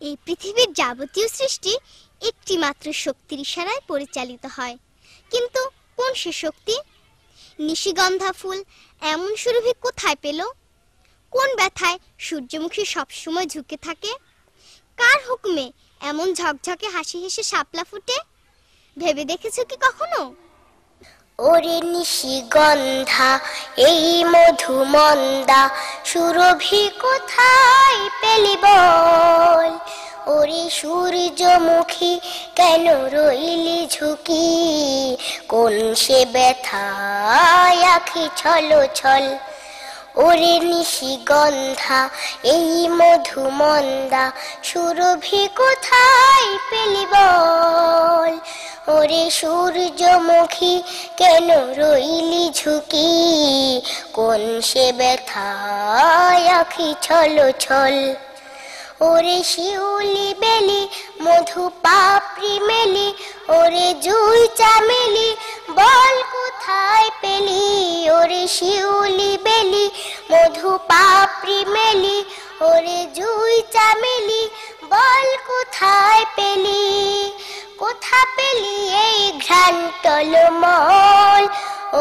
এই পৃথিবীর যাবতীয় সৃষ্টি একটি মাত্র শক্তির ইশারায় পরিচালিত হয়, কিন্তু কোন সে শক্তি? নিশিগন্ধা ফুল এমন সুরভি কোথায় পেল? কোন ব্যথায় সূর্যমুখী সবসময় ঝুঁকে থাকে? কার হুকুমে এমন ঝকঝকে হাসি হেসে শাপলা ফুটে? ভেবে দেখেছো কি কখনো? ওরে নিশিগন্ধা এই মধুমন্দা সুরভি কোথায় পেলি বল? ওরে সূর্যমুখী কেন রইলি ঝুঁকি? কোন সে ব্যথায় আখি ছল ছল? ওরে নিশিগন্ধা এই মধুমন্দা সুরভি কোথায় পেলি বল? ওরে সূর্যমুখী কেন রইলি ঝুঁকি? কোন সে ব্যথায় আখি ছল ছল? ওরে শিউলি বেলি মধু পাপড়ি মেলি, ওরে জুই চামেলি বল কোথায় পেলি? ওরে শিউলি বেলি মধু পাপড়ি মেলি, ওরে জুই চামেলি বল কোথায় পেলি? কোথা পেলি এই ঘ্রাণ টলমল?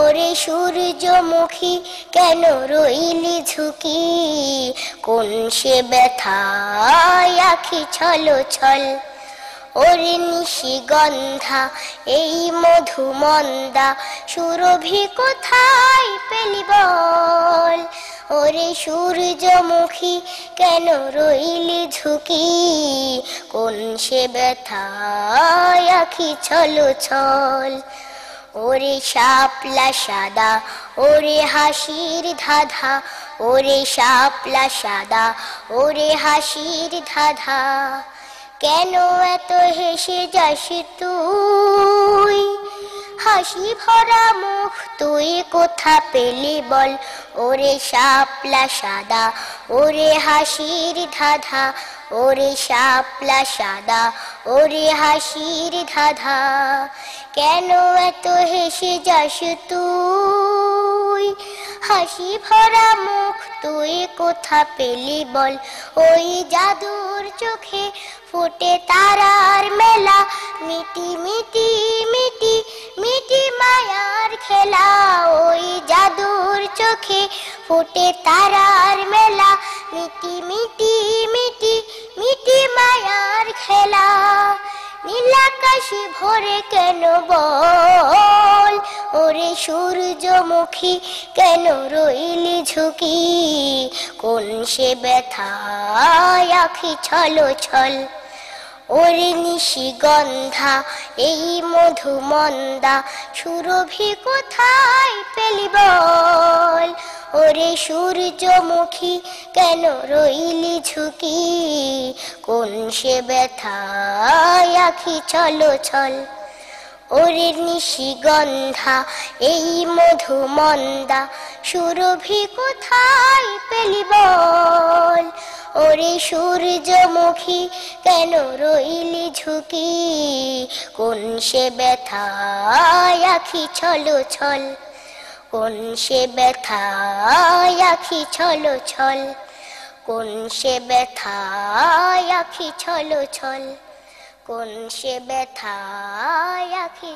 ওরে সূর্যমুখী কেন রইলি ঝুঁকি? কোন সে ব্যথায় আখি ছল ছল? ওরে নিশিগন্ধা এই মধুমন্দা সুরভি কোথায় পেলি বল? ওরে সূর্যমুখী কেন রইলি ঝুঁকি? কোন সে ব্যথায় আখি ছল ছল? ওরে শাপলা সাদা ওরে হাসির ধাঁধা, ওরে শাপলা সাদা ওরে হাসির ধাঁধা, কেন এত হেসে যাস তুই? হাসি ভরা মুখ তুই কোথা পেলি বল? ওরে শাপলা সাদা ওরে হাসির ধাঁধা, ওরে শাপলা সাদা ওরে হাসির ধাঁধা, কেন এত হেসে যাস তুই? হাসি ভরা মুখ তুই কোথা পেলি বল? ওই জাদুর চোখে ফুটে তারার মেলা, মিটি মিটি মিটি মিটি মায়ার খেলা। ওই জাদুর চোখে ফুটে তারার মেলা, মিটি মিটি মিটি মিটি মায়ার খেলা। নীলাকাশে ভরে কেন বল? ওরে সূর্যমুখী কেন রইলি ঝুঁকি? কোন সে ব্যথায় আখি ছল ছল? ওরে নিশিগন্ধা এই মধুমন্দা সুরভি কোথায় পেলি বল? ওরে সূর্যমুখী কেন রইলি ঝুঁকি? কোন সে ব্যথায় আখি ছল ছল? ওরে নিশিগন্ধা এই মধুমন্দা সুরভি কোথায় পেলি বল? ওরে সূর্যমুখী কেন রইলি ঝুঁকি? কোন সে ব্যথায় আখি ছল ছল? কোন সে ব্যথায় আখি ছল ছল? কোন সে ব্যথায় আখি ছল ছল? কোন সে ব্যথায় আখি